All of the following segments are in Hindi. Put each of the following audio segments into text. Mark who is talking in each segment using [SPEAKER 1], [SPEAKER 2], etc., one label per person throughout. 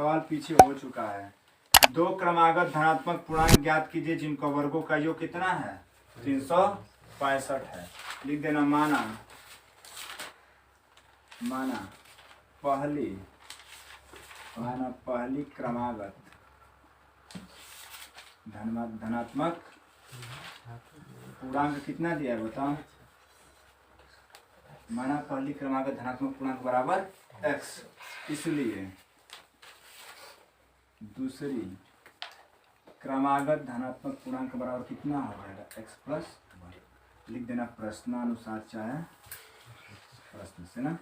[SPEAKER 1] सवाल पीछे हो चुका है। दो क्रमागत धनात्मक पूर्णांक ज्ञात कीजिए जिनका वर्गों का योग कितना है 365 है। लिख देना माना पहली क्रमागत धनात्मक पूर्णांक कितना दिया है बताओ। माना पहली क्रमागत धनात्मक पूर्णांक बराबर x, इसलिए दूसरी क्रमागत धनात्मक पूर्णांक बराबर कितना हो जाएगा x प्लस 1। लिख देना प्रश्नानुसार चाहे प्रश्न से ना।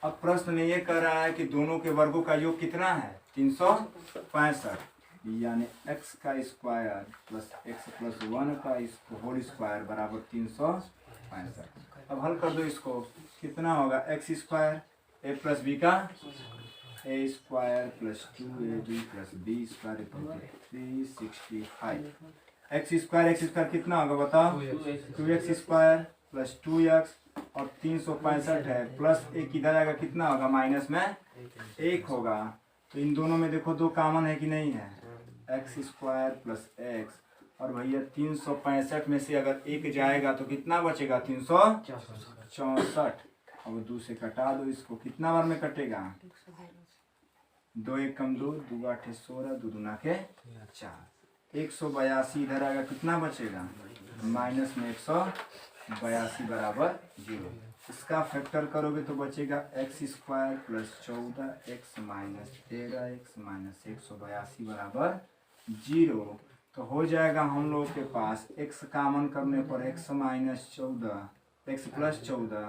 [SPEAKER 1] अब प्रश्न में ये कह रहा है कि दोनों के वर्गों का योग कितना है 365, यानी x का स्क्वायर प्लस x प्लस 1 का होल स्क्वायर बराबर 365। अब हल कर दो इसको, कितना होगा x square a plus B का a square plus 2ab plus b square 365। x square कितना होगा बताओ 2x स्क्वायर प्लस 2x और 365 है प्लस एक इधर आएगा कितना होगा माइनस में 1 होगा। तो इन दोनों में देखो दो कॉमन है कि नहीं है, x स्क्वायर प्लस x और भैया 365 में से अगर एक जाएगा तो कितना बचेगा 364। अब 2 से कटा दो इसको, कितना बार में कटेगा 2 1 कम 2 2 8 16 2 दूना के 4। 182 इधर आएगा कितना बचेगा माइनस में 182 बराबर 0। इसका फैक्टर करोगे तो बचेगा x square plus 14x minus 13x minus 182 बराबर 0। तो हो जाएगा हम लोगों के पास x कामन करने पर x माइनस 14 x प्लस 14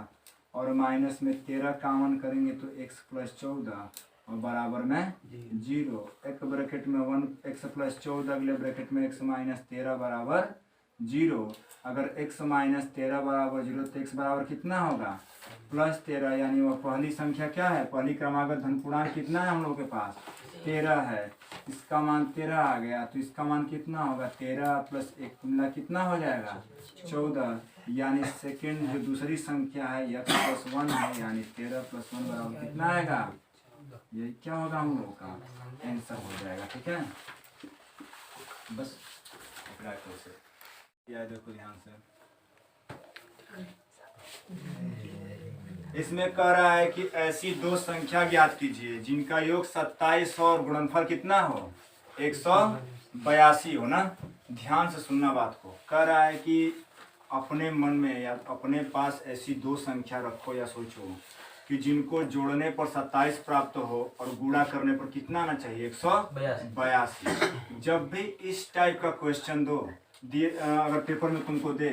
[SPEAKER 1] और माइनस में 13 कामन करेंगे तो x प्लस 14 और बराबर में 0। एक ब्रैकेट में 1 x प्लस 14 अगले ब्रैकेट में x माइनस 13 बराबर 0। अगर x माइनस 13 बराबर 0 तो x बराबर कितना होगा प्लस 13, यानी वह पहली संख्या क्या है, पहली क्रमागत धन पूर्णांक कितना है हम लोग के पास 13 है। इसका मान 13 आ गया तो इसका मान कितना होगा 13 प्लस 1 मिला कितना हो जाएगा 14, यानी सेकेंड जो दूसरी संख्या है x प्लस 1 है, यानी 13 प्लस 1 बराबर कितना आएगा, ये क्या होगा हम लोग का आंसर हो जाएगा। ठीक है, बस याद रखो ध्यान से। इसमें कह रहा है कि ऐसी दो संख्या ज्ञात कीजिए जिनका योग 27 और गुणनफल कितना हो 182 हो ना। ध्यान से सुनना बात को। कह रहा है कि अपने मन में या अपने पास ऐसी दो संख्या रखो या सोचो कि जिनको जोड़ने पर 27 प्राप्त हो और गुणा करने पर कितना आना चाहिए 182। जब भी इस टाइप का क्वेश्चन दो दिए, अगर पेपर में तुमको दे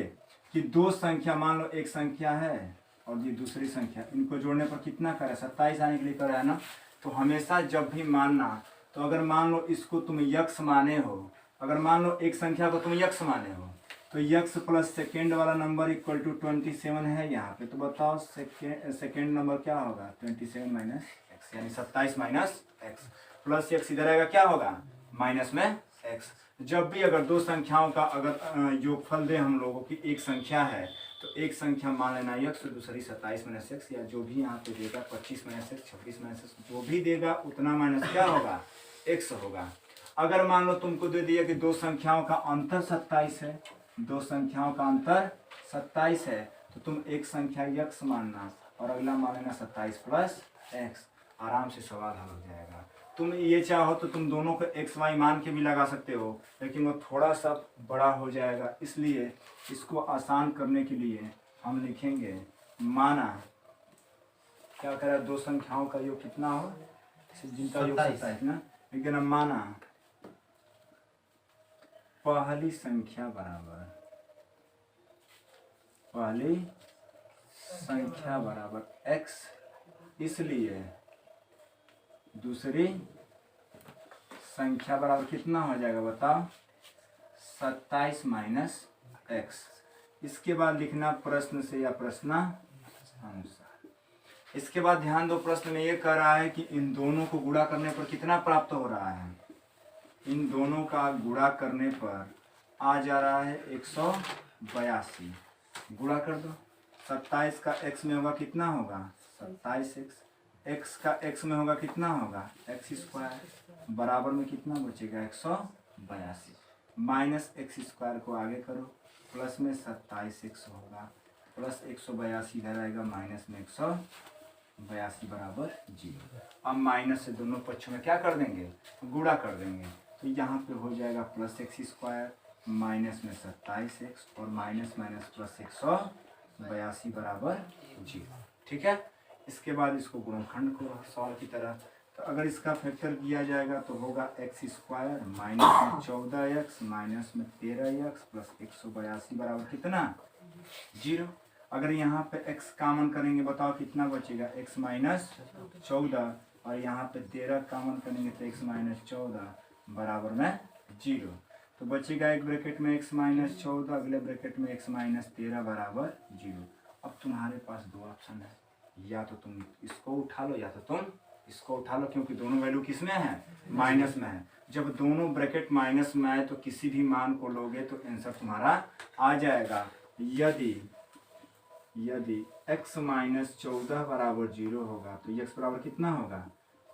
[SPEAKER 1] कि दो संख्या, मान लो एक संख्या है और ये दूसरी संख्या, इनको जोड़ने पर कितना करे 27 आने के लिए कर रहा है ना, तो हमेशा जब भी मानना, तो अगर मान लो इसको तुम यक्स माने हो, अगर मान लो एक संख्या को तुम यक्स माने हो तो यक्स प्लस सेकेंड वाला नंबर इक्वल टू 27 है यहाँ पे, तो बताओ सेकेंड नंबर क्या होगा 27 माइनस एक्स, यानी 27 माइनस एक्स प्लस एक्स इधर आएगा क्या होगा माइनस में एक्स। जब भी अगर दो संख्याओं का अगर योगफल दे हम लोगों की, एक संख्या है तो एक संख्या मान लेना यक्स, दूसरी 27 माइनस एक्स, या जो भी यहाँ पे देगा 25 माइनस एक्स 26 माइनस एक्स, जो भी देगा उतना माइनस क्या होगा एक्स होगा। अगर मान लो तुमको दे दिया कि दो संख्याओं का अंतर 27 है, दो संख्याओं का अंतर 27 है, तो तुम एक संख्या यक्स मानना और अगला मान लेना 27 प्लस एक्स, आराम से सवाल हल हो जाएगा। तुम ये चाहो तो तुम दोनों को एक्स वाई मान के भी लगा सकते हो, लेकिन वो थोड़ा सा बड़ा हो जाएगा, इसलिए इसको आसान करने के लिए हम लिखेंगे माना, क्या कह रहा है, दो संख्याओं का योग कितना हो जिनका योग 27 ना, लेकिन माना पहली संख्या बराबर x, इसलिए दूसरी संख्या बराबर कितना हो जाएगा बताओ 27 माइनस एक्स। इसके बाद लिखना प्रश्न से या प्रश्नानुसार। इसके बाद ध्यान दो, प्रश्न में ये कह रहा है कि इन दोनों को गुणा करने पर कितना प्राप्त हो रहा है, इन दोनों का गुणा करने पर आ जा रहा है 182। गुणा कर दो, 27 का x में होगा कितना होगा 27x एक्स का एक्स में होगा कितना होगा एक्स स्क्वायर बराबर में कितना बचेगा 182 माइनस एक्स स्क्वायर को आगे करो प्लस में 27x होगा प्लस 182 इधर आएगा माइनस में 182 बराबर 0। अब माइनस से दोनों पक्षों में क्या कर देंगे गुणा कर देंगे तो यहाँ पे हो जाएगा प्लस एक्स स्क्वायर माइनस में 27x और माइनस माइनस प्लस 182 बराबर 0। ठीक है, इसके बाद इसको गुणनखंड को सॉल्व की तरह तो अगर इसका फैक्टर किया जाएगा तो होगा एक्स स्क्वायर माइनस में 14x माइनस में 13x प्लस 182 बराबर कितना 0। अगर यहाँ पे x कॉमन करेंगे बताओ कितना बचेगा x माइनस 14 और यहाँ पे 13 कॉमन करेंगे तो x माइनस 14 बराबर में 0। तो बचेगा एक ब्रैकेट में x माइनस 14 अगले ब्रैकेट में x माइनस 13 बराबर 0। अब तुम्हारे पास दो ऑप्शन है या तो तुम इसको उठा लो या तो तुम इसको उठा लो क्योंकि दोनों वैल्यू किस में है माइनस में है। जब दोनों ब्रैकेट माइनस में आए तो किसी भी मान को लोगे तो आंसर तुम्हारा आ जाएगा। यदि x माइनस 14 बराबर 0 होगा तो x बराबर कितना होगा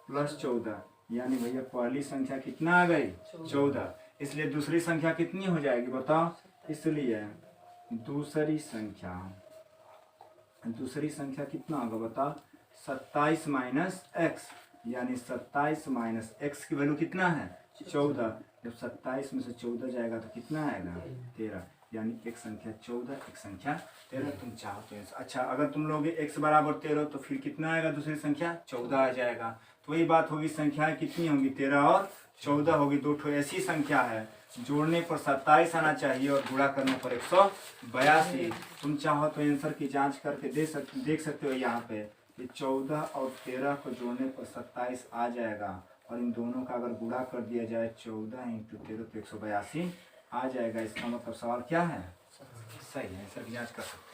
[SPEAKER 1] प्लस 14 यानी भैया पहली संख्या कितना आ गई 14 इसलिए दूसरी संख्या कितनी हो जाएगी बताओ। इसलिए दूसरी संख्या कितना होगा बताओ 27 माइनस एक्स यानी 27 माइनस एक्स की वैल्यू कितना है 14। जब 27 में से 14 जाएगा तो कितना आएगा 13 यानी एक संख्या 14 एक संख्या 13। तुम चाहो तो अच्छा अगर तुम लोगे x बराबर 13 तो फिर कितना आएगा दूसरी संख्या 14 आ जाएगा। तो वही बात होगी संख्याएं कितनी होंगी 13 और 14 होगी। दो ठो ऐसी संख्या है जोड़ने पर 27 आना चाहिए और गुणा करने पर 182। तुम चाहो तो आंसर की जांच करके देख सकते हो यहाँ पे ये 14 और 13 को जोड़ने पर 27 आ जाएगा और इन दोनों का अगर गुणा कर दिया जाए 14 इंटू 13 तो 182 आ जाएगा। इसका मतलब सवाल क्या है सही है, आंसर की जांच कर सकते हैं।